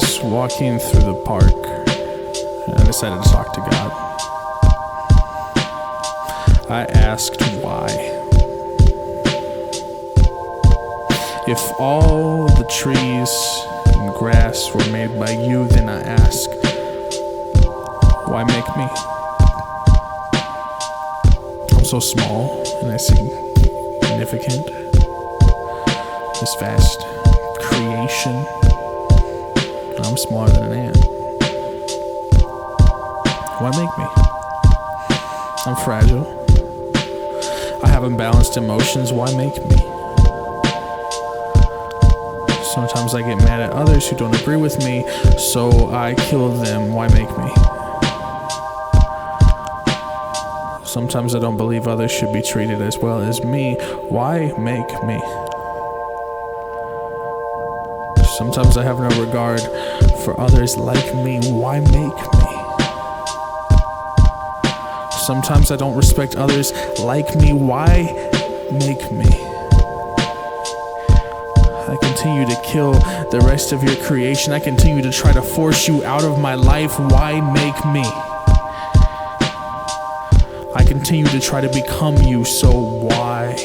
was walking through the park and I decided to talk to God. I asked why. If all the trees and grass were made by you, then I ask, why make me? I'm so small and insignificant. This vast creation, I'm smaller than an ant. Why make me? I'm fragile. I have imbalanced emotions. Why make me? Sometimes I get mad at others who don't agree with me, so I kill them. Why make me? Sometimes I don't believe others should be treated as well as me. Why make me? Sometimes I have no regard for others like me. Why make me? Sometimes I don't respect others like me. Why make me? I continue to kill the rest of your creation. I continue to try to force you out of my life. Why make me? I continue to try to become you, so why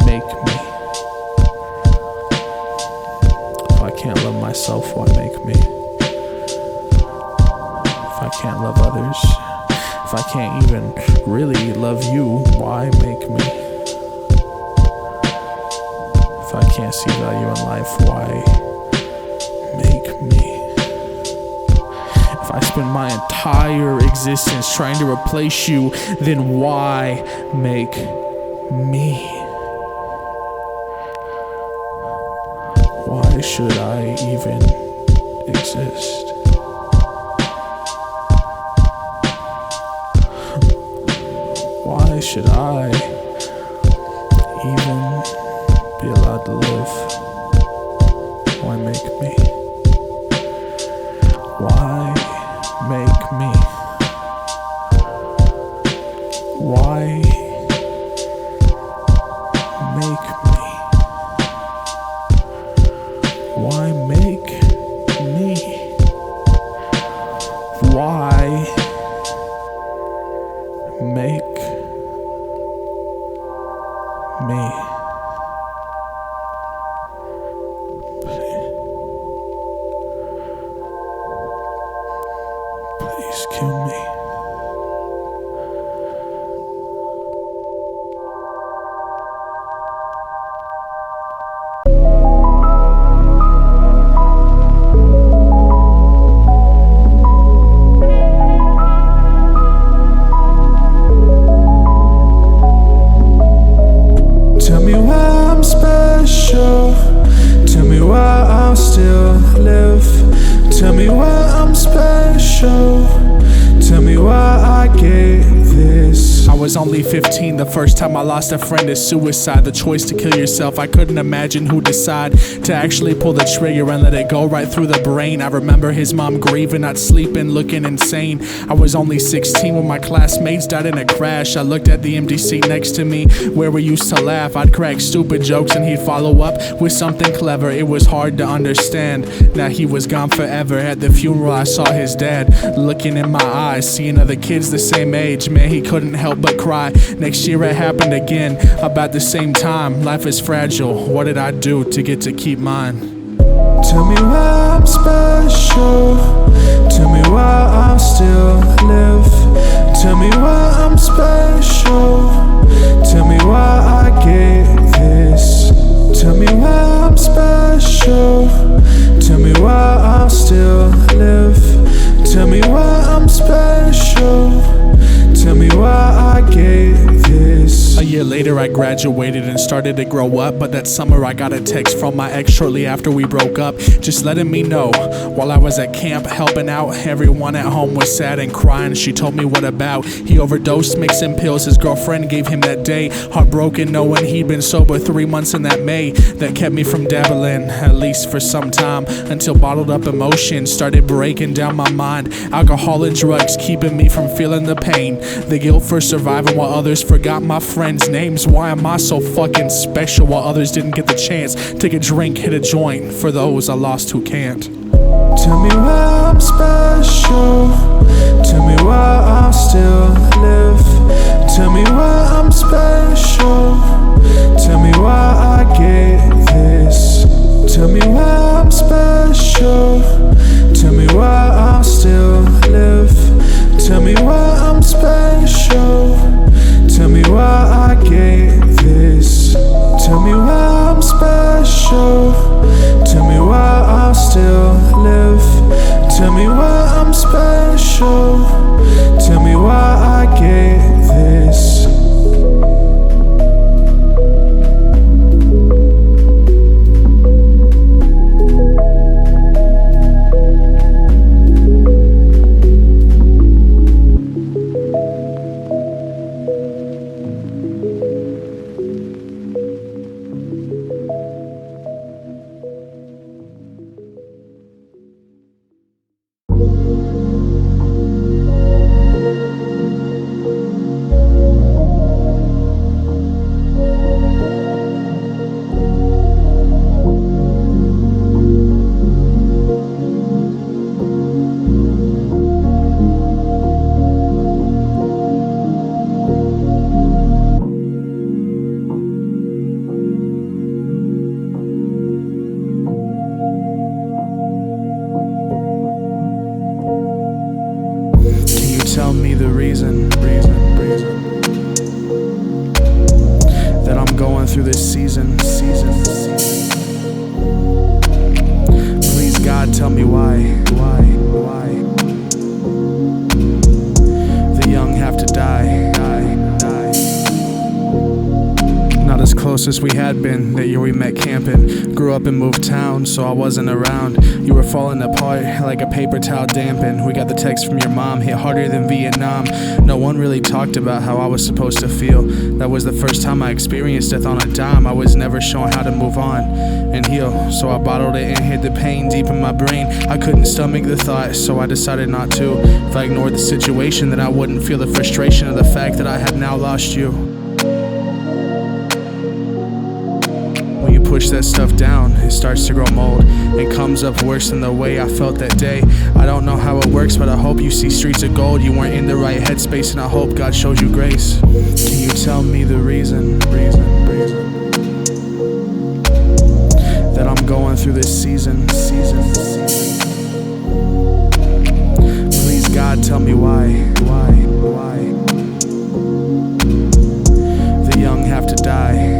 make me? If I can't love myself, why make me? If I can't love others, if I can't even really love you, why make me? If I can't see value in life, why make me? If I spend my entire existence trying to replace you, then why make me? Why should I even exist? Why should I even be allowed to live? Why make me? Why make me? Why make me? Why make me? Why make me? Please kill me. Tell me why I'm special. Tell me why I'll still live. Tell me why I'm special. Tell me why I get this. I was only 15 the first time I lost a friend to suicide. The choice to kill yourself, I couldn't imagine who'd decide to actually pull the trigger and let it go right through the brain. I remember his mom grieving, not sleeping, looking insane. I was only 16 when my classmates died in a crash. I looked at the empty seat next to me where we used to laugh. I'd crack stupid jokes and he'd follow up with something clever. It was hard to understand that he was gone forever. At the funeral I saw his dad looking in my eyes, seeing other kids the same age. Man, he couldn't help but cry. Next year it happened again, about the same time. Life is fragile. What did I do to get to keep mine? Tell me why I'm special. Tell me why I'll still live. Tell me why I'm special. Tell me why I get this. Tell me why I'm special. Tell me why I'll still live. Tell me why I'm special. Tell me why I get this. A year later I graduated and started to grow up, but that summer I got a text from my ex shortly after we broke up, just letting me know while I was at camp helping out, everyone at home was sad and crying. She told me what about he overdosed mixing pills his girlfriend gave him that day. Heartbroken knowing he'd been sober 3 months in that May. That kept me from dabbling, at least for some time, until bottled up emotions started breaking down my mind. Alcohol and drugs keeping me from feeling the pain, the guilt for surviving while others forgot my friends' names. Why am I so fucking special while others didn't get the chance? Take a drink, hit a joint for those I lost who can't. Tell me why I'm special. Tell me why I still live. Tell me why I'm special. Tell me why I get this. Tell me why I'm special. Tell me why I still live. Tell me why I'm special. Tell me why I get this. Tell me why I'm special. Tell me why I still live. Tell me why I'm special. Tell me why I get this. Tell me the reason that I'm going through this season. Please God, tell me why the young have to die. Not as close as we had been that year we met camping. Grew up and moved town, so I wasn't around. You were falling apart like a paper towel dampened. We got the text from your mom, hit harder than Vietnam. No one really talked about how I was supposed to feel. That was the first time I experienced death on a dime. I was never shown how to move on and heal, so I bottled it and hid the pain deep in my brain. I couldn't stomach the thought, so I decided not to. If I ignored the situation, then I wouldn't feel the frustration of the fact that I had now lost you. When you push that stuff down, it starts to grow mold and comes up worse than the way I felt that day. I don't know how it works, but I hope you see streets of gold. You weren't in the right headspace, and I hope God showed you grace. Can you tell me the reason that I'm going through this season? Please God, tell me why the young have to die.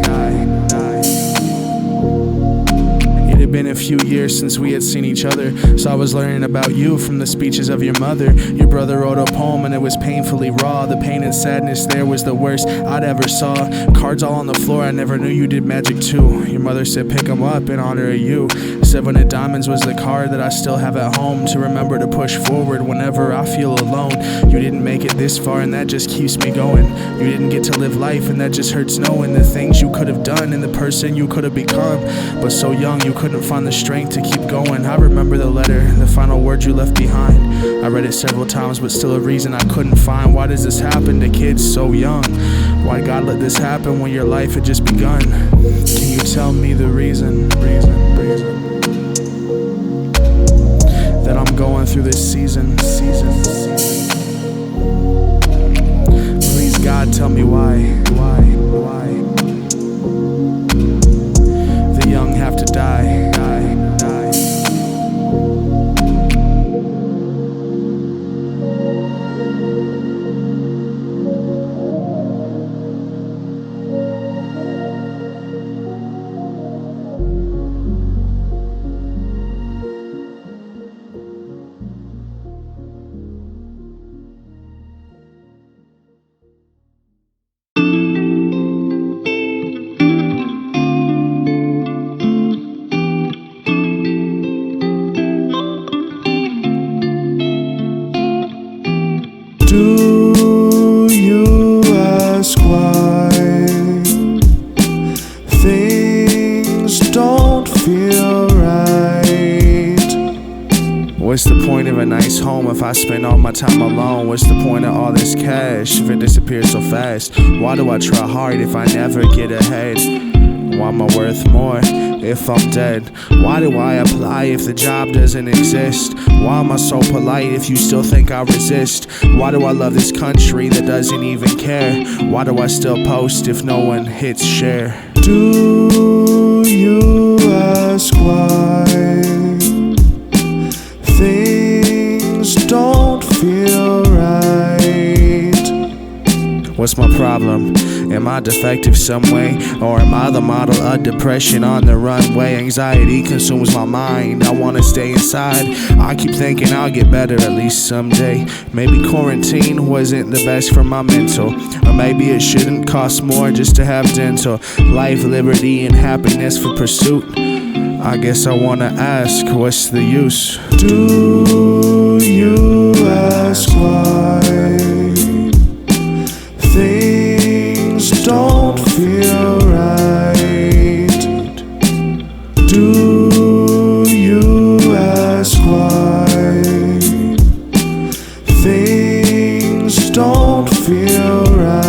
It had been a few years since we had seen each other, so I was learning about you from the speeches of your mother. Your brother wrote a poem and it was painfully raw. The pain and sadness there was the worst I'd ever saw. Cards all on the floor, I never knew you did magic too. Your mother said pick them up in honor of you. 7 of diamonds was the card that I still have at home to remember to push forward whenever I feel alone. You didn't make it this far and that just keeps me going. You didn't get to live life and that just hurts knowing the things you could have done and the person you could have become. But so young you couldn't find the strength to keep going. I remember the letter, the final words you left behind. I read it several times, but still a reason I couldn't find. Why does this happen to kids so young? Why God let this happen when your life had just begun? Can you tell me the reason that I'm going through this season? Please God, tell me why the young have to die. Do you ask why things don't feel right? What's the point of a nice home if I spend all my time alone? What's the point of all this cash if it disappears so fast? Why do I try hard if I never get ahead? am I worth more if I'm dead? Why do I apply if the job doesn't exist? Why am I so polite if you still think I resist? Why do I love this country that doesn't even care? Why do I still post if no one hits share? Do you ask why things don't feel right? What's my problem? Am I defective some way? Or am I the model of depression on the runway? Anxiety consumes my mind, I wanna stay inside. I keep thinking I'll get better at least someday. Maybe quarantine wasn't the best for my mental, or maybe it shouldn't cost more just to have dental. Life, liberty, and happiness for pursuit. I guess I wanna ask, what's the use? Do you ask why things don't feel right? Do you ask why things don't feel right?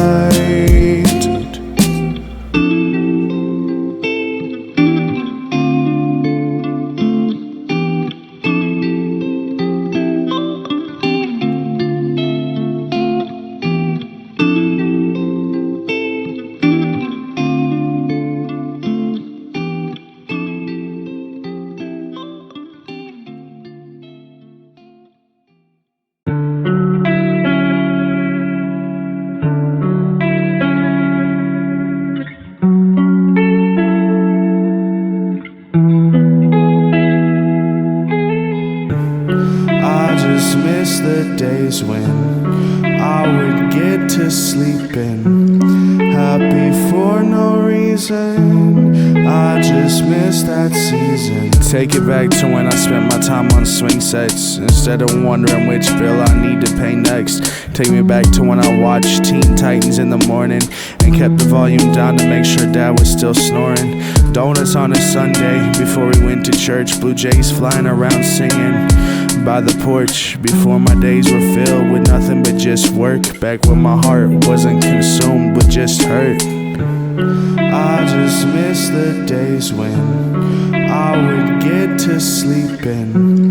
I just miss the days when I would get to sleeping, happy for no reason. I just miss that season. Take it back to when I spent my time on swing sets, instead of wondering which bill I need to pay next. Take me back to when I watched Teen Titans in the morning and kept the volume down to make sure Dad was still snoring. Donuts on a Sunday before we went to church, Blue Jays flying around singing by the porch before my days were filled with nothing but just work. Back when my heart wasn't consumed with just hurt. I just miss the days when I would get to sleeping,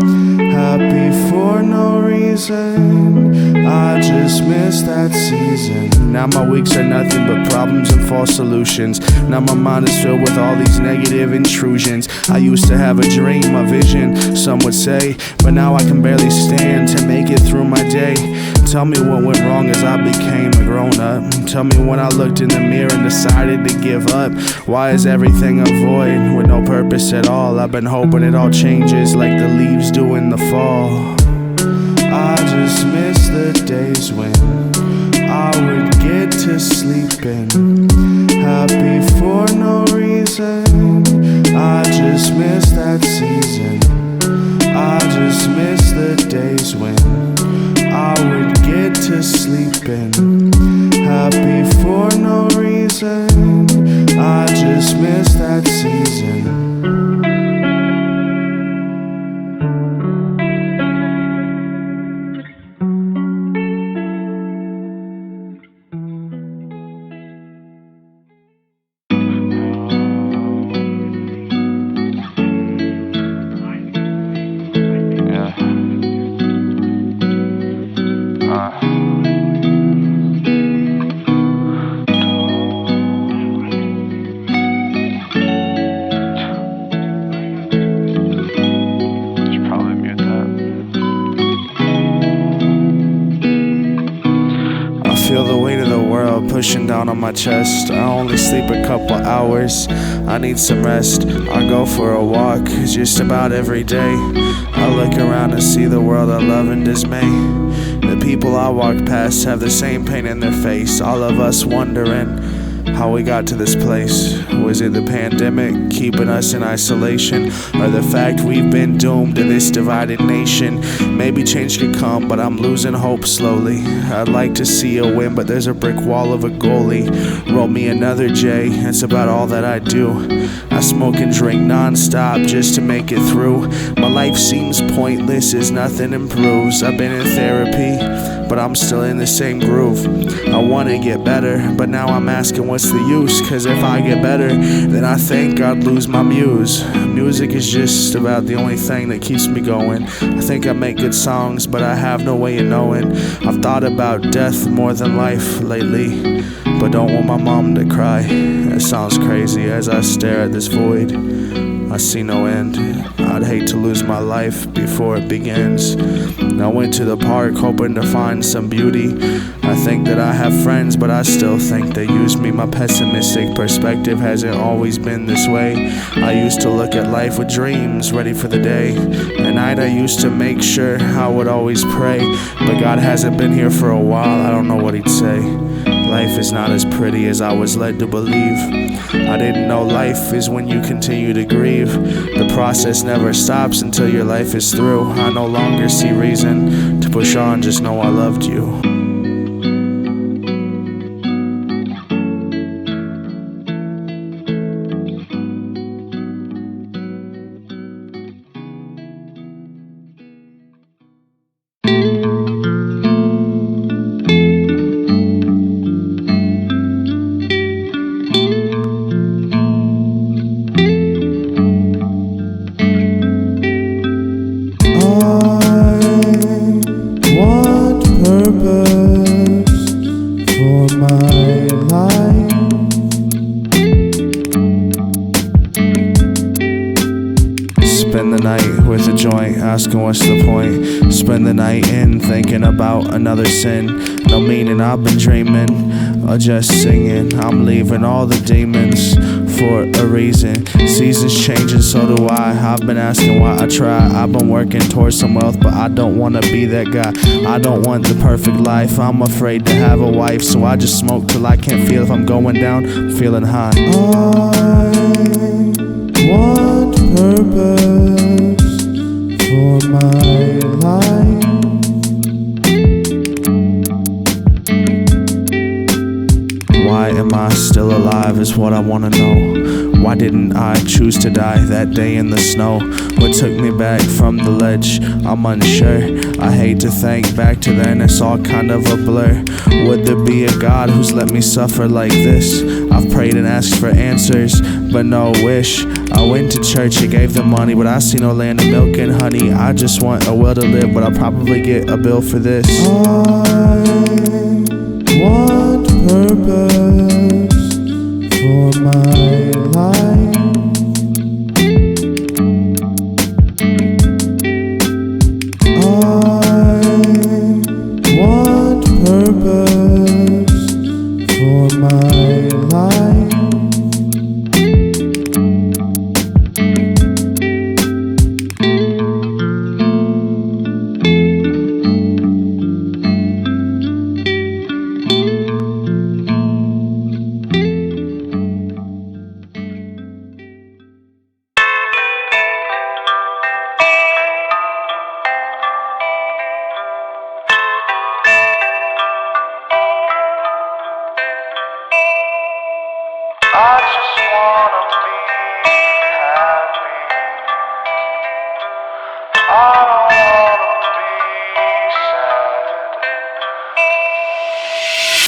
happy for no reason. I just miss that season. Now my weeks are nothing but problems and false solutions. Now my mind is filled with all these negative intrusions. I used to have a dream, a vision, some would say, but now I can barely stand to make it through my day. Tell me what went wrong as I became a grown-up. Tell me when I looked in the mirror and decided to give up. Why is everything a void with no purpose at all? I've been hoping it all changes like the leaves do in the fall. I just miss the days when I would get to sleeping, happy for no reason. I just miss that season. I just miss the days when I would get to sleeping, happy for no reason. I just miss that season. Feel the weight of the world pushing down on my chest. I only sleep a couple hours, I need some rest. I go for a walk just about every day. I look around and see the world I love in dismay. The people I walk past have the same pain in their face. All of us wondering how we got to this place. Was it the pandemic keeping us in isolation, or the fact we've been doomed to this divided nation? Maybe change could come, but I'm losing hope slowly. I'd like to see a win, but there's a brick wall of a goalie. Roll me another J, it's about all that I do. I smoke and drink non-stop just to make it through. My life seems pointless as nothing improves. I've been in therapy, but I'm still in the same groove. I wanna get better, but now I'm asking what's the use? Cause if I get better, then I think I'd lose my muse. Music is just about the only thing that keeps me going. I think I make good songs, but I have no way of knowing. I've thought about death more than life lately, but don't want my mom to cry. That sounds crazy. As I stare at this void, I see no end. I'd hate to lose my life before it begins. I went to the park hoping to find some beauty. I think that I have friends, but I still think they use me. My pessimistic perspective hasn't always been this way. I used to look at life with dreams, ready for the day. At night I used to make sure I would always pray, but God hasn't been here for a while. I don't know what he'd say. Life is not as pretty as I was led to believe. I didn't know life is when you continue to grieve. The process never stops until your life is through. I no longer see reason to push on, just know I loved you. Spend the night with a joint, asking what's the point. Spend the night in thinking about another sin. No meaning, I've been dreaming or just singing. I'm leaving all the demons for a reason. Seasons changing, so do I. I've been asking why I try. I've been working towards some wealth, but I don't wanna be that guy. I don't want the perfect life. I'm afraid to have a wife, so I just smoke till I can't feel if I'm going down, I'm feeling high. I want purpose for my life. Why am I still alive is what I wanna know. Why didn't I choose to die that day in the snow? What took me back from the ledge? I'm unsure. I hate to think back to then, it's all kind of a blur. Would there be a God who's let me suffer like this? I've prayed and asked for answers, but no wish. I went to church and gave them money, but I see no land of milk and honey. I just want a will to live, but I'll probably get a bill for this. I want purpose for my life. I want purpose for my life.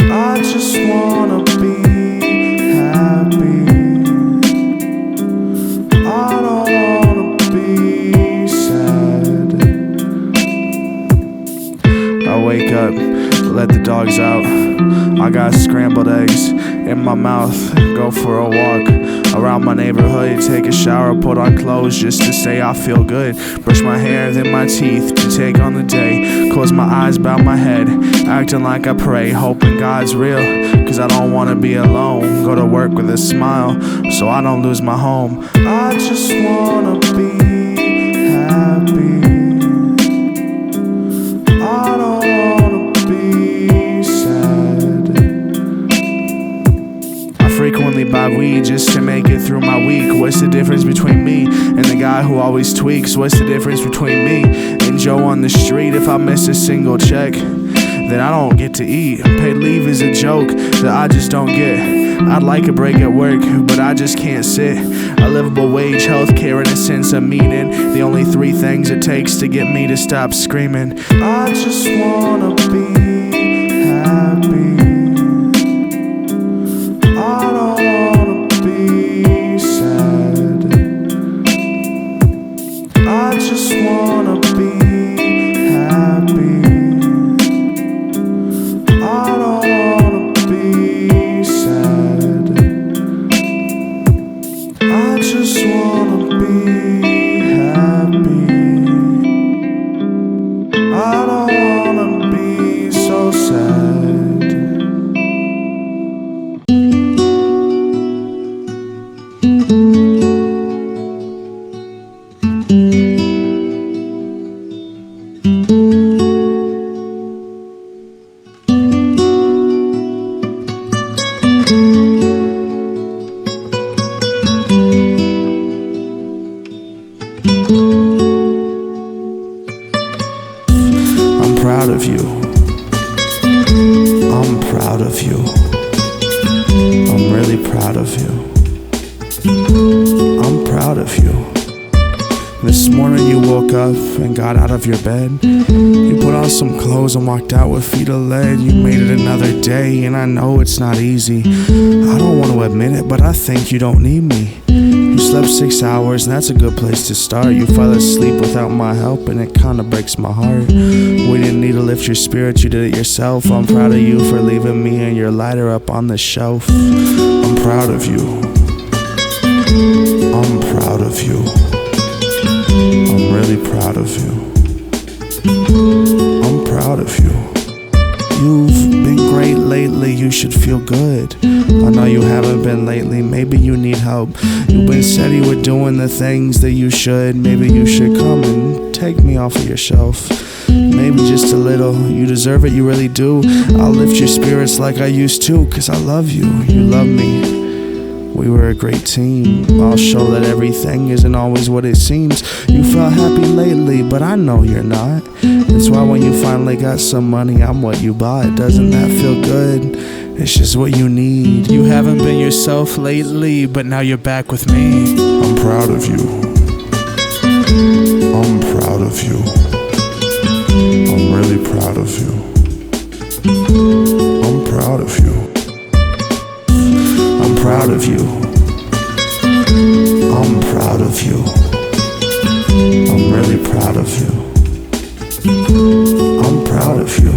I just wanna be happy. I don't wanna be sad. I just wanna be happy. I don't wanna be sad. I wake up, let the dogs out. I got scrambled eggs in my mouth, go for a walk around my neighborhood, take a shower, put on clothes just to say I feel good. Brush my hair, then my teeth to take on the day. Close my eyes, bow my head, acting like I pray, hoping God's real, cause I don't wanna be alone. Go to work with a smile, so I don't lose my home. I just wanna be happy. I don't wanna be sad. I frequently buy weed just to make it through my week. What's the difference between me and the guy who always tweaks? What's the difference between me and Joe on the street? If I miss a single check, then I don't get to eat. Paid leave is a joke that I just don't get. I'd like a break at work, but I just can't sit. A livable wage, healthcare, and a sense of meaning. The only three things it takes to get me to stop screaming. I just wanna be happy. I don't wanna be sad. I just wanna be happy. I don't wanna be sad. I just wanna be happy. I don't wanna be so sad. I'm proud of you. I'm proud of you. I'm really proud of you. I'm proud of you. This morning you woke up and got out of your bed. You put on some clothes and walked out with feet of lead. You made it another day, and I know it's not easy. I don't want to admit it, but I think you don't need me. You slept 6 hours, and that's a good place to start. You fell asleep without my help, and it kinda breaks my heart. We didn't need to lift your spirits, you did it yourself. I'm proud of you for leaving me and your lighter up on the shelf. I'm proud of you. I'm proud of you. I'm really proud of you. I'm proud of you. You've been great lately, you should feel good. I know you haven't been lately, maybe you need help. You've been steady with doing the things that you should. Maybe you should come and take me off of your shelf. Maybe just a little, you deserve it, you really do. I'll lift your spirits like I used to, 'cause I love you, you love me. We were a great team. I'll show that everything isn't always what it seems. You felt happy lately, but I know you're not. That's why when you finally got some money, I'm what you bought. Doesn't that feel good? It's just what you need. You haven't been yourself lately, but now you're back with me. I'm proud of you. I'm proud of you. I'm really proud of you. I'm proud of you. I'm proud of you. I'm proud of you. I'm really proud of you. I'm proud of you.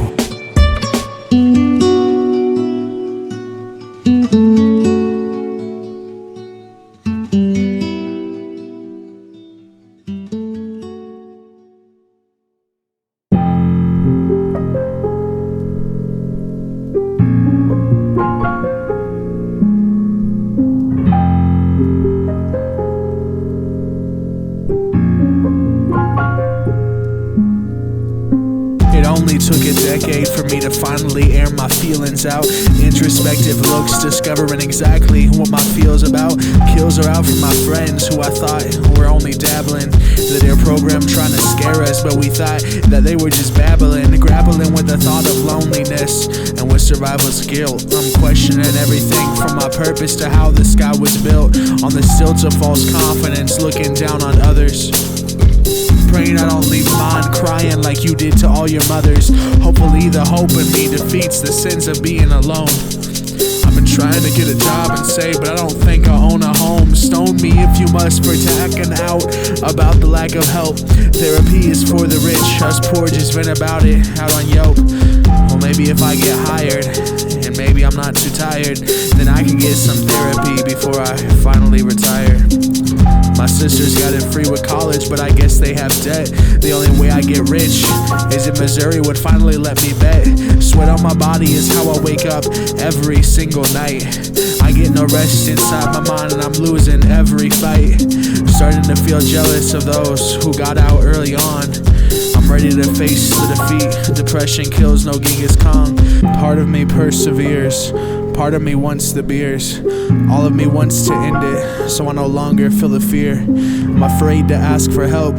It only took a decade for me to finally air my feelings out. Introspective looks, discovering exactly what my feel's about. Kills are out for my friends who I thought were only dabbling. That they're programmed trying to scare us, but we thought that they were just babbling. Grappling with the thought of loneliness and with survival's guilt. I'm questioning everything from my purpose to how the sky was built. On the stilts of false confidence, looking down on others. Praying I don't leave mine crying like you did to all your mothers. Hopefully the hope in me defeats the sins of being alone. I've been trying to get a job and save, but I don't think I own a home. Stone me if you must for tacking out about the lack of help. Therapy is for the rich, us poor just vent about it out on Yelp. Well, maybe if I get hired, and maybe I'm not too tired, then I can get some therapy before I finally retire. My sisters got it free with college, but I guess they have debt. The only way I get rich is if Missouri would finally let me bet. Sweat on my body is how I wake up every single night. I get no rest inside my mind and I'm losing every fight. Starting to feel jealous of those who got out early on. I'm ready to face the defeat. Depression kills, no Genghis Khan. Part of me perseveres. Part of me wants the beers. All of me wants to end it, so I no longer feel the fear. I'm afraid to ask for help.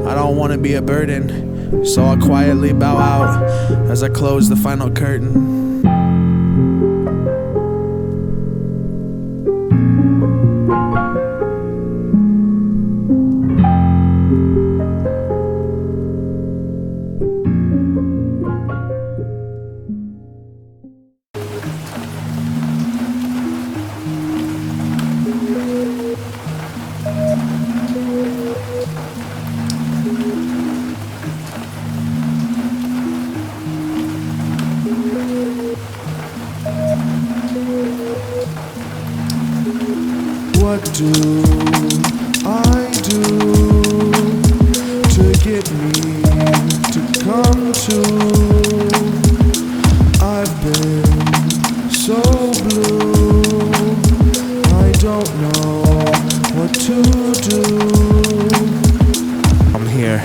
I don't want to be a burden, so I'll quietly bow out as I close the final curtain. What do I do to get me to come to? I've been so blue, I don't know what to do. I'm here,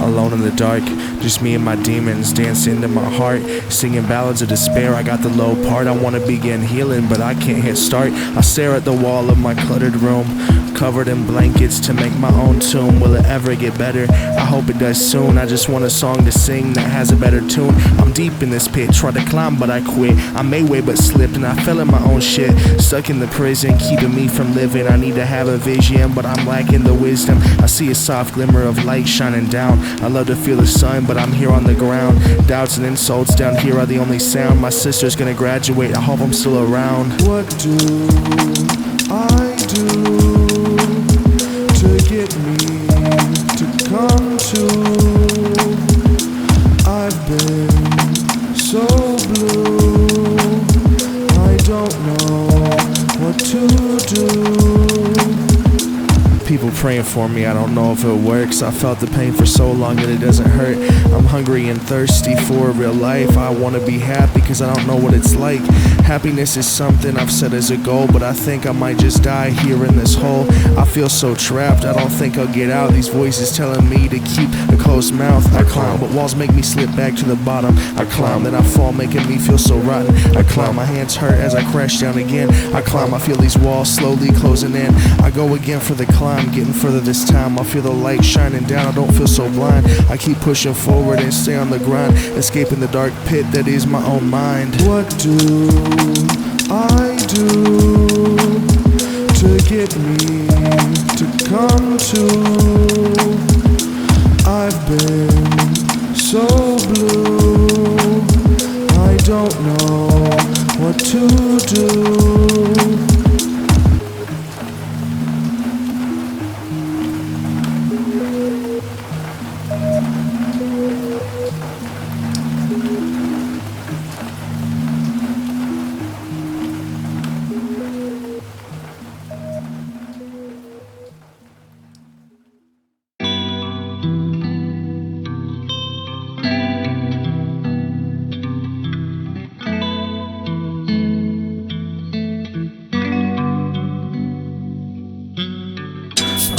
alone in the dark, just me and my demons dance into my heart, singing ballads of despair. I got the low part, I wanna begin healing, but I can't hit start. I stare at the wall of my cluttered room, covered in blankets to make my own tomb. Will it ever get better? I hope it does soon. I just want a song to sing that has a better tune. I'm deep in this pit, tried to climb but I quit. I made way but slipped and I fell in my own shit. Stuck in the prison, keeping me from living. I need to have a vision, but I'm lacking the wisdom. I see a soft glimmer of light shining down. I love to feel the sun, but I'm here on the ground. Doubts and insults down here are the only sound. My sister's gonna graduate, I hope I'm still around. What do I do to get me to come to? I've been so blue, I don't know what to do. People praying for me, I don't know if it works. I felt the pain for so long that it doesn't hurt. I'm hungry and thirsty for a real life. I wanna be happy cause I don't know what it's like. Happiness is something I've set as a goal, but I think I might just die here in this hole. I feel so trapped, I don't think I'll get out. These voices telling me to keep a closed mouth. I climb, but walls make me slip back to the bottom. I climb, then I fall, making me feel so rotten. I climb, my hands hurt as I crash down again. I climb, I feel these walls slowly closing in. I go again for the climb, getting further this time. I feel the light shining down, I don't feel so blind. I keep pushing forward and stay on the grind, escaping the dark pit that is my own mind. What do I do to get me to come to? I've been so blue, I don't know what to do.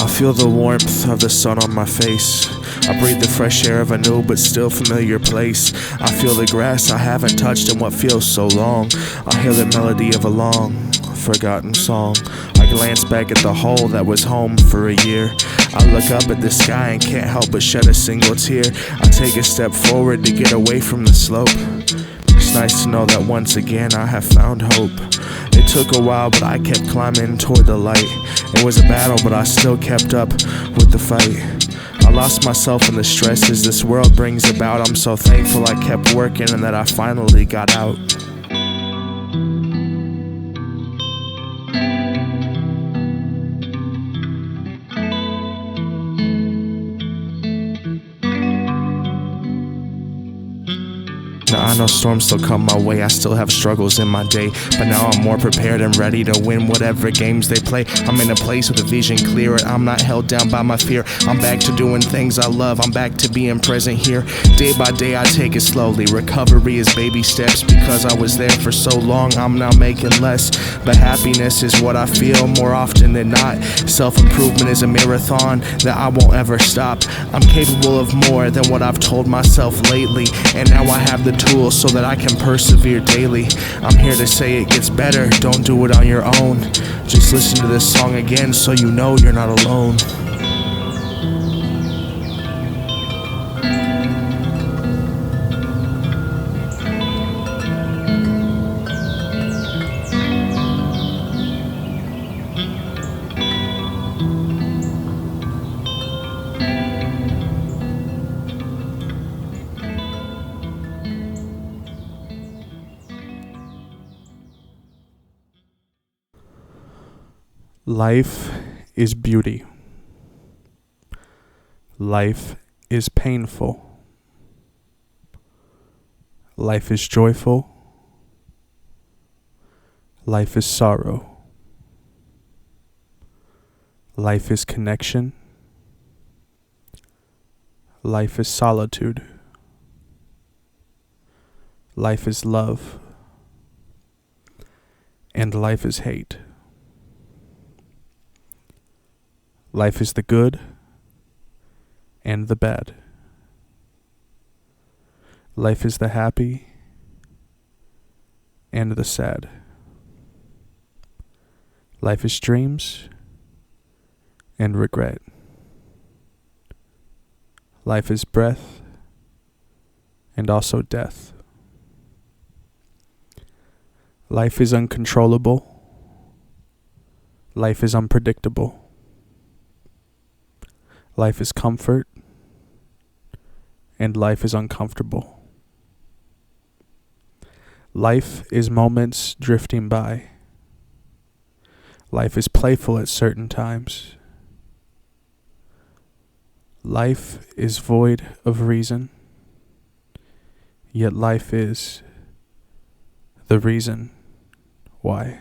I feel the warmth of the sun on my face. I breathe the fresh air of a new but still familiar place. I feel the grass I haven't touched in what feels so long. I hear the melody of a long forgotten song. I glance back at the hole that was home for a year. I look up at the sky and can't help but shed a single tear. I take a step forward to get away from the slope. It's nice to know that once again I have found hope. It took a while, but I kept climbing toward the light. It was a battle, but I still kept up with the fight. I lost myself in the stresses this world brings about. I'm so thankful I kept working and that I finally got out. Now I know storms still come my way, I still have struggles in my day, but now I'm more prepared and ready to win whatever games they play. I'm in a place with a vision clearer, I'm not held down by my fear. I'm back to doing things I love, I'm back to being present here. Day by day I take it slowly, recovery is baby steps. Because I was there for so long, I'm now making less. But happiness is what I feel more often than not. Self-improvement is a marathon that I won't ever stop. I'm capable of more than what I've told myself lately, and now I have the tools so that I can persevere daily. I'm here to say it gets better, don't do it on your own. Just listen to this song again so you know you're not alone. Life is beauty. Life is painful. Life is joyful. Life is sorrow. Life is connection. Life is solitude. Life is love. And life is hate. Life is the good and the bad. Life is the happy and the sad. Life is dreams and regret. Life is breath and also death. Life is uncontrollable. Life is unpredictable. Life is comfort and life is uncomfortable. Life is moments drifting by. Life is playful at certain times. Life is void of reason, yet life is the reason why.